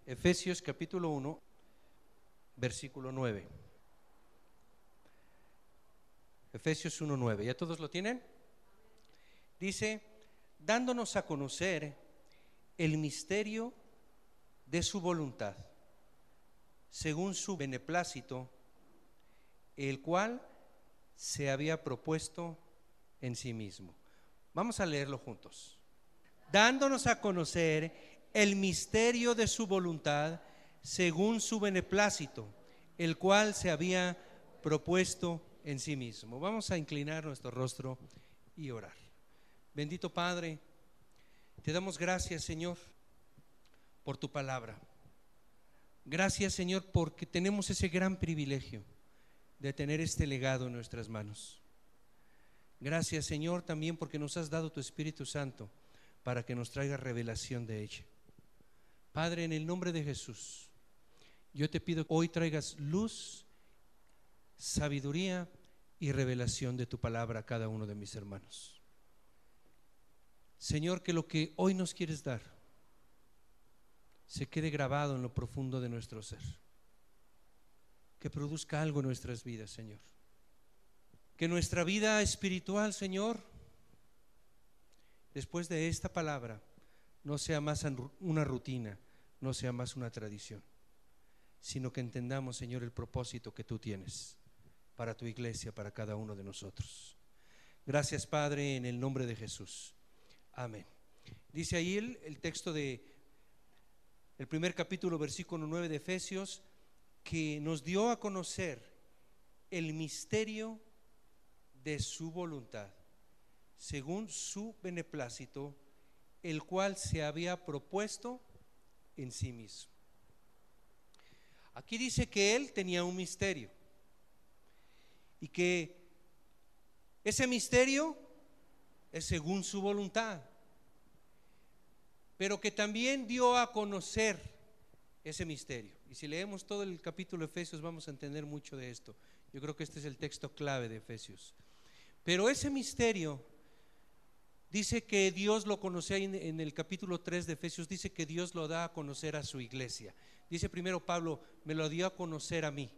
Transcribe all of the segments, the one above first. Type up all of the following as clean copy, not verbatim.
Efesios capítulo 1, versículo 9. Efesios 1:9. ¿Ya todos lo tienen? Dice: dándonos a conocer el misterio de su voluntad, según su beneplácito, el cual se había propuesto en sí mismo. Vamos a leerlo juntos. Dándonos a conocer el misterio de su voluntad, según su beneplácito, el cual se había propuesto en sí mismo. Vamos a inclinar nuestro rostro y orar. Bendito Padre, te damos gracias, Señor, por tu palabra. Gracias, Señor, porque tenemos ese gran privilegio de tener este legado en nuestras manos. Gracias, Señor, también porque nos has dado tu Espíritu Santo para que nos traiga revelación de ella. Padre, en el nombre de Jesús, yo te pido que hoy traigas luz, sabiduría y revelación de tu palabra a cada uno de mis hermanos. Señor, que lo que hoy nos quieres dar se quede grabado en lo profundo de nuestro ser, que produzca algo en nuestras vidas, Señor. Que nuestra vida espiritual, Señor, después de esta palabra, no sea más una rutina, no sea más una tradición, sino que entendamos, Señor, el propósito que tú tienes para tu iglesia, para cada uno de nosotros. Gracias, Padre, en el nombre de Jesús. Amén. Dice ahí el texto de el primer capítulo, versículo 9 de Efesios, que nos dio a conocer el misterio de su voluntad, según su beneplácito, el cual se había propuesto en sí mismo. Aquí dice que él tenía un misterio y que ese misterio es según su voluntad, pero que también dio a conocer ese misterio. Y si leemos todo el capítulo de Efesios vamos a entender mucho de esto. Yo creo que este es el texto clave de Efesios. Pero ese misterio dice que Dios lo conocía en el capítulo 3 de Efesios, dice que Dios lo da a conocer a su iglesia. Dice primero Pablo, me lo dio a conocer a mí,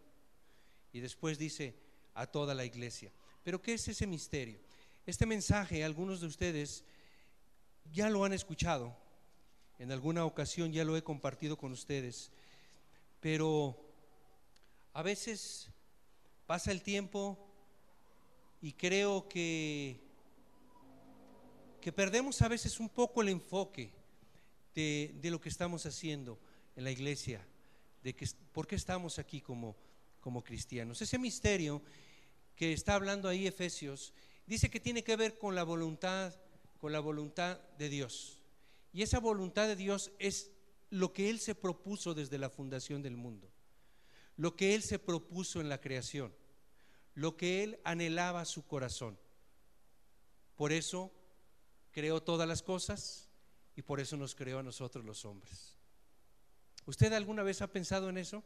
y después dice a toda la iglesia. Pero ¿qué es ese misterio? Este mensaje algunos de ustedes ya lo han escuchado, en alguna ocasión ya lo he compartido con ustedes, pero a veces pasa el tiempo y creo que perdemos a veces un poco el enfoque de lo que estamos haciendo en la iglesia, de que por qué estamos aquí como cristianos. Ese misterio que está hablando ahí Efesios dice que tiene que ver con la voluntad de Dios. Y esa voluntad de Dios es lo que Él se propuso desde la fundación del mundo, lo que Él se propuso en la creación, lo que Él anhelaba a su corazón. Por eso creó todas las cosas y por eso nos creó a nosotros los hombres. ¿Usted alguna vez ha pensado en eso?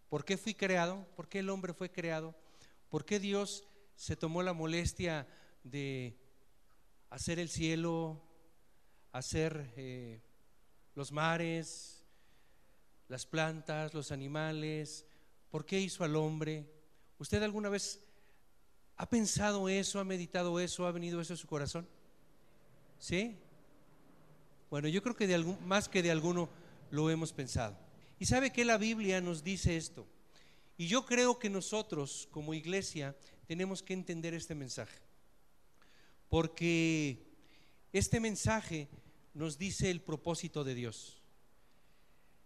¿Por qué fui creado? ¿Por qué el hombre fue creado? ¿Por qué Dios se tomó la molestia de hacer el cielo, hacer los mares, las plantas, los animales? ¿Por qué hizo al hombre? ¿Usted alguna vez ha pensado eso, ha meditado eso, ha venido eso a su corazón? ¿Sí? Bueno, yo creo que más que de alguno lo hemos pensado. Y sabe que la Biblia nos dice esto, y yo creo que nosotros como iglesia tenemos que entender este mensaje, porque este mensaje nos dice el propósito de Dios.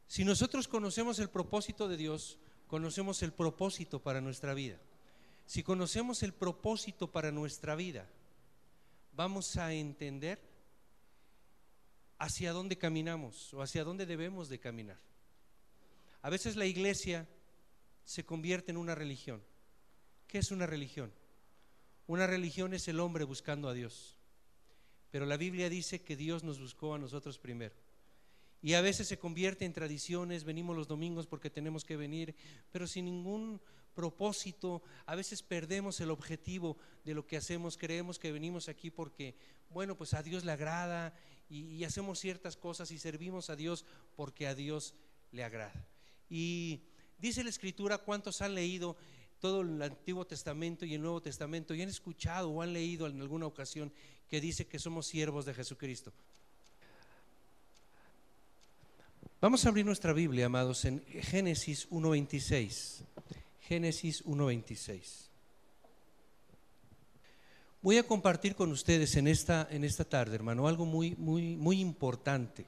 Si nosotros conocemos el propósito de Dios, conocemos el propósito para nuestra vida. Si conocemos el propósito para nuestra vida, vamos a entender hacia dónde caminamos o hacia dónde debemos de caminar. A veces la iglesia se convierte en una religión. ¿Qué es una religión? Una religión es el hombre buscando a Dios, pero la Biblia dice que Dios nos buscó a nosotros primero. Y a veces se convierte en tradiciones, venimos los domingos porque tenemos que venir, pero sin ningún propósito, a veces perdemos el objetivo de lo que hacemos. Creemos que venimos aquí porque, bueno, pues a Dios le agrada y hacemos ciertas cosas y servimos a Dios porque a Dios le agrada. Y dice la Escritura, ¿cuántos han leído todo el Antiguo Testamento y el Nuevo Testamento y han escuchado o han leído en alguna ocasión que dice que somos siervos de Jesucristo? Vamos a abrir nuestra Biblia, amados, en Génesis 1:26. Génesis 1:26. Voy a compartir con ustedes en esta tarde, hermano, algo muy importante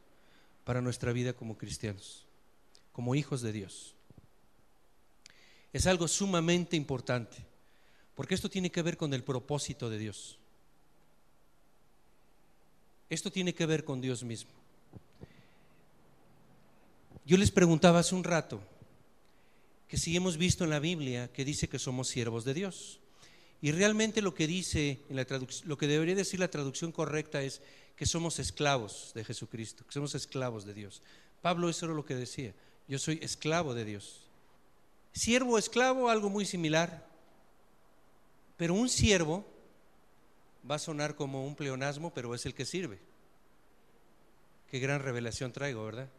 para nuestra vida como cristianos, como hijos de Dios. Es algo sumamente importante, porque esto tiene que ver con el propósito de Dios. Esto tiene que ver con Dios mismo. Yo les preguntaba hace un rato que si hemos visto en la Biblia que dice que somos siervos de Dios. Y realmente lo que dice en la lo que debería decir la traducción correcta es que somos esclavos de Jesucristo, que somos esclavos de Dios. Pablo eso era lo que decía: yo soy esclavo de Dios. Siervo, esclavo, algo muy similar, pero un siervo va a sonar como un pleonasmo, pero es el que sirve. Qué gran revelación traigo, ¿verdad?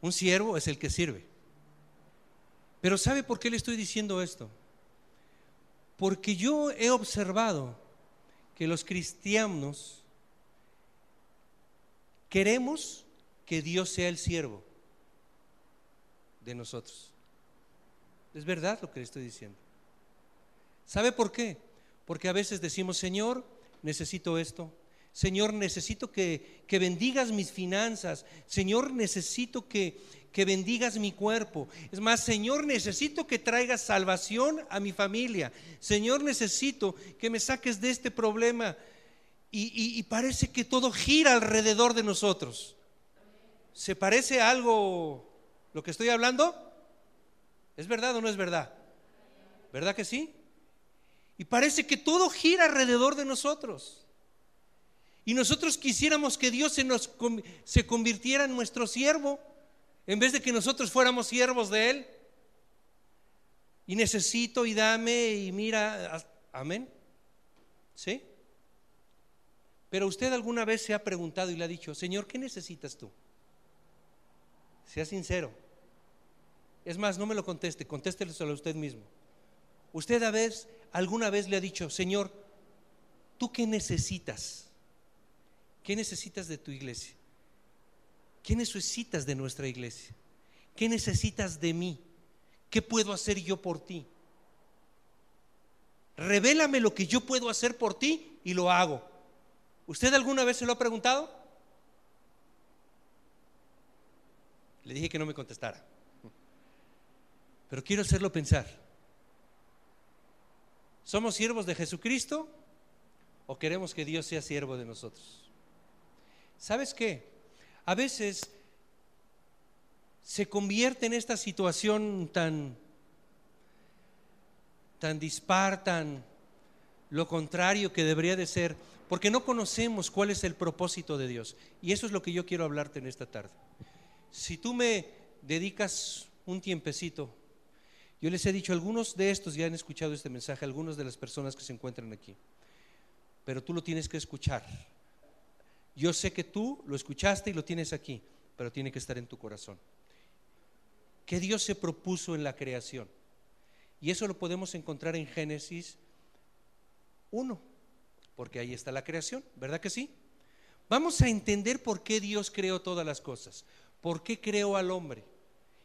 Un siervo es el que sirve. Pero ¿sabe por qué le estoy diciendo esto? Porque yo he observado que los cristianos queremos que Dios sea el siervo de nosotros. Es verdad lo que le estoy diciendo. ¿Sabe por qué? Porque a veces decimos: Señor, necesito esto. Señor, necesito que bendigas mis finanzas. Señor, necesito que bendigas mi cuerpo. Es más, Señor, necesito que traigas salvación a mi familia. Señor, necesito que me saques de este problema. Y parece que todo gira alrededor de nosotros. ¿Se parece a algo lo que estoy hablando? ¿Es verdad o no es verdad? ¿Verdad que sí? Y parece que todo gira alrededor de nosotros. Y nosotros quisiéramos que Dios se convirtiera en nuestro siervo, en vez de que nosotros fuéramos siervos de Él. Y necesito y dame y mira, amén. ¿Sí? Pero usted alguna vez se ha preguntado y le ha dicho: Señor, ¿qué necesitas tú? Sea sincero. Es más, no me lo conteste, contésteselo a usted mismo. Usted alguna vez le ha dicho: Señor, ¿tú qué necesitas? ¿Qué necesitas de tu iglesia? ¿Qué necesitas de nuestra iglesia? ¿Qué necesitas de mí? ¿Qué puedo hacer yo por ti? Revélame lo que yo puedo hacer por ti y lo hago. ¿Usted alguna vez se lo ha preguntado? Le dije que no me contestara, pero quiero hacerlo pensar. ¿Somos siervos de Jesucristo o queremos que Dios sea siervo de nosotros? ¿Sabes qué? A veces se convierte en esta situación tan dispar, tan lo contrario que debería de ser, porque no conocemos cuál es el propósito de Dios. Y eso es lo que yo quiero hablarte en esta tarde. Si tú me dedicas un tiempecito, yo les he dicho, algunos de estos ya han escuchado este mensaje, algunas de las personas que se encuentran aquí, pero tú lo tienes que escuchar. Yo sé que tú lo escuchaste y lo tienes aquí, pero tiene que estar en tu corazón. Que Dios se propuso en la creación, y eso lo podemos encontrar en Génesis 1, porque ahí está la creación, ¿verdad que sí? Vamos a entender por qué Dios creó todas las cosas, por qué creó al hombre.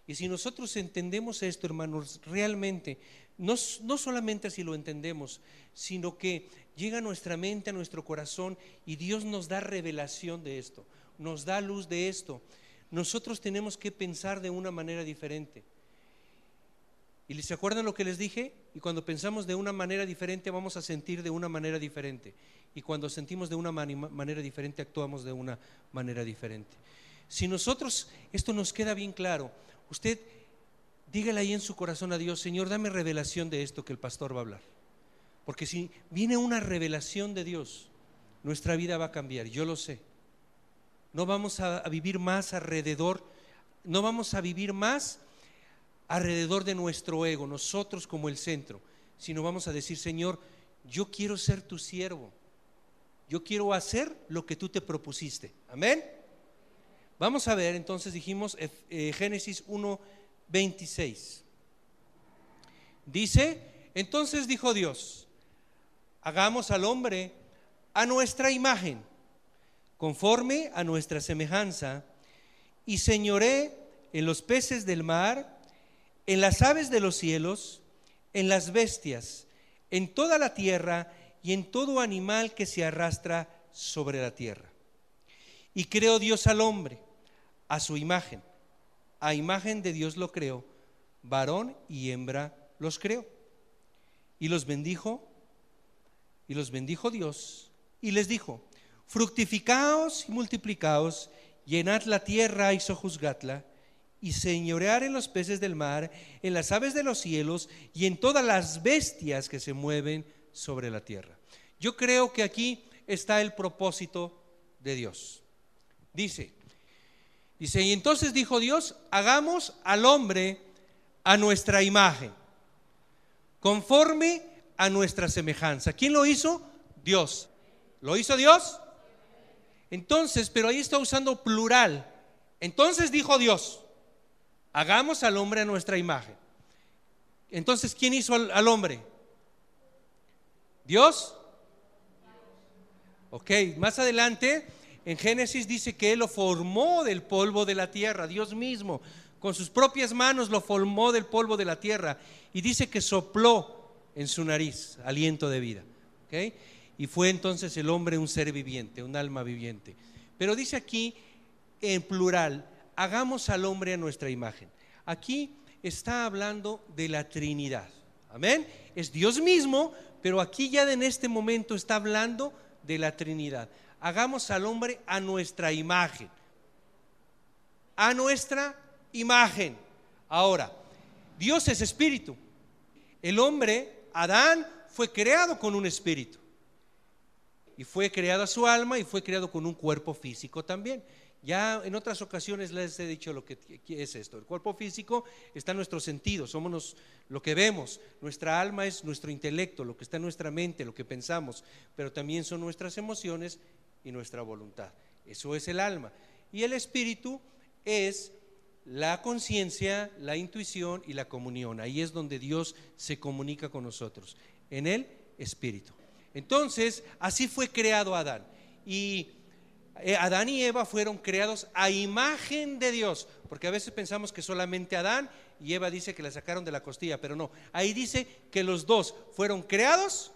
Y si nosotros entendemos esto, hermanos, realmente, no solamente si lo entendemos, sino que llega a nuestra mente, a nuestro corazón, y Dios nos da revelación de esto, nos da luz de esto. Nosotros tenemos que pensar de una manera diferente. ¿Y se acuerdan lo que les dije? Y cuando pensamos de una manera diferente, vamos a sentir de una manera diferente. Y cuando sentimos de una manera diferente, actuamos de una manera diferente. Si nosotros, esto nos queda bien claro, usted dígale ahí en su corazón a Dios: Señor, dame revelación de esto que el pastor va a hablar. Porque si viene una revelación de Dios, nuestra vida va a cambiar, yo lo sé. No vamos a vivir más alrededor, no vamos a vivir más alrededor de nuestro ego, nosotros como el centro, sino vamos a decir: Señor, yo quiero ser tu siervo, yo quiero hacer lo que tú te propusiste. Amén. Vamos a ver, entonces dijimos Génesis 1:26. Dice: entonces dijo Dios: hagamos al hombre a nuestra imagen, conforme a nuestra semejanza, y señoree en los peces del mar, en las aves de los cielos, en las bestias, en toda la tierra y en todo animal que se arrastra sobre la tierra. Y creó Dios al hombre a su imagen, a imagen de Dios lo creó, varón y hembra los creó. Y los bendijo Dios y les dijo: fructificaos y multiplicaos, llenad la tierra y sojuzgadla, y señorear en los peces del mar, en las aves de los cielos y en todas las bestias que se mueven sobre la tierra. Yo creo que aquí está el propósito de Dios. Dice, y entonces dijo Dios: hagamos al hombre a nuestra imagen, conforme a nuestra semejanza. ¿Quién lo hizo? Dios. ¿Lo hizo Dios? Entonces, pero ahí está usando plural. Entonces dijo Dios: hagamos al hombre a nuestra imagen. Entonces, ¿quién hizo al hombre? ¿Dios? Ok, más adelante en Génesis dice que Él lo formó del polvo de la tierra. Dios mismo con sus propias manos lo formó del polvo de la tierra, y dice que sopló en su nariz aliento de vida. ¿Okay? Y fue entonces el hombre un ser viviente, un alma viviente. Pero dice aquí en plural: hagamos al hombre a nuestra imagen. Aquí está hablando de la Trinidad. Amén. Es Dios mismo, pero aquí ya en este momento está hablando de la Trinidad. Hagamos al hombre a nuestra imagen. A nuestra imagen. Ahora, Dios es espíritu. El hombre, Adán, fue creado con un espíritu. Y fue creada su alma y fue creado con un cuerpo físico también. Ya en otras ocasiones les he dicho lo que es esto. El cuerpo físico está en nuestros sentidos, somos lo que vemos. Nuestra alma es nuestro intelecto, lo que está en nuestra mente, lo que pensamos. Pero también son nuestras emociones y nuestra voluntad. Eso es el alma. Y el espíritu es la conciencia, la intuición y la comunión. Ahí es donde Dios se comunica con nosotros, en el espíritu. Entonces, así fue creado Adán. Y Adán y Eva fueron creados a imagen de Dios, porque a veces pensamos que solamente Adán, y Eva dice que la sacaron de la costilla, pero no, ahí dice que los dos fueron creados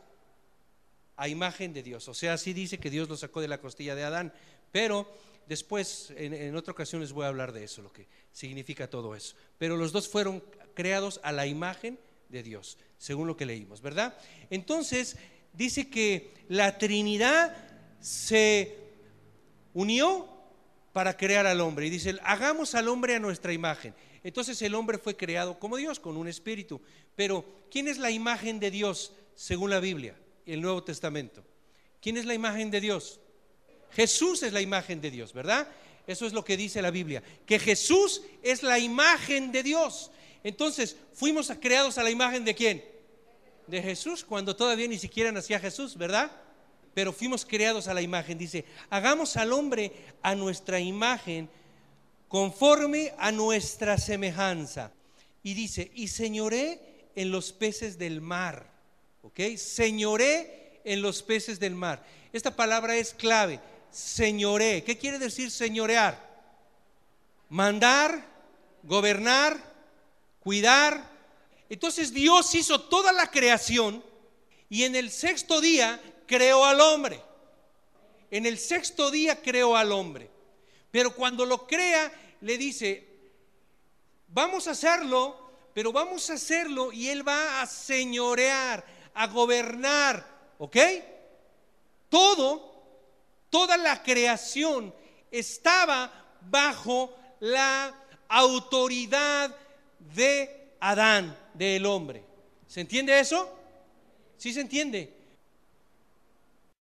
a imagen de Dios. O sea, sí dice que Dios los sacó de la costilla de Adán, pero después en otra ocasión les voy a hablar de eso, lo que significa todo eso. Pero los dos fueron creados a la imagen de Dios, según lo que leímos, ¿verdad? Entonces dice que la Trinidad se unió para crear al hombre, y dice: hagamos al hombre a nuestra imagen. Entonces el hombre fue creado como Dios, con un espíritu. Pero ¿quién es la imagen de Dios según la Biblia, el Nuevo Testamento? ¿Quién es la imagen de Dios? Jesús es la imagen de Dios, ¿verdad? Eso es lo que dice la Biblia, que Jesús es la imagen de Dios. Entonces, fuimos creados a la imagen ¿de quién? De Jesús, cuando todavía ni siquiera nacía Jesús, ¿verdad? Pero fuimos creados a la imagen. Dice: hagamos al hombre a nuestra imagen, conforme a nuestra semejanza. Y dice: y señoré en los peces del mar. ¿Ok? Señoré en los peces del mar. Esta palabra es clave. Señoré. ¿Qué quiere decir señorear? Mandar, gobernar, cuidar. Entonces Dios hizo toda la creación, y en el sexto día creó al hombre. En el sexto día creó al hombre. Pero cuando lo crea, le dice: vamos a hacerlo, pero vamos a hacerlo y Él va a señorear, a gobernar. ¿Ok? Toda la creación estaba bajo la autoridad de Adán, del hombre. ¿Se entiende eso? ¿Sí se entiende?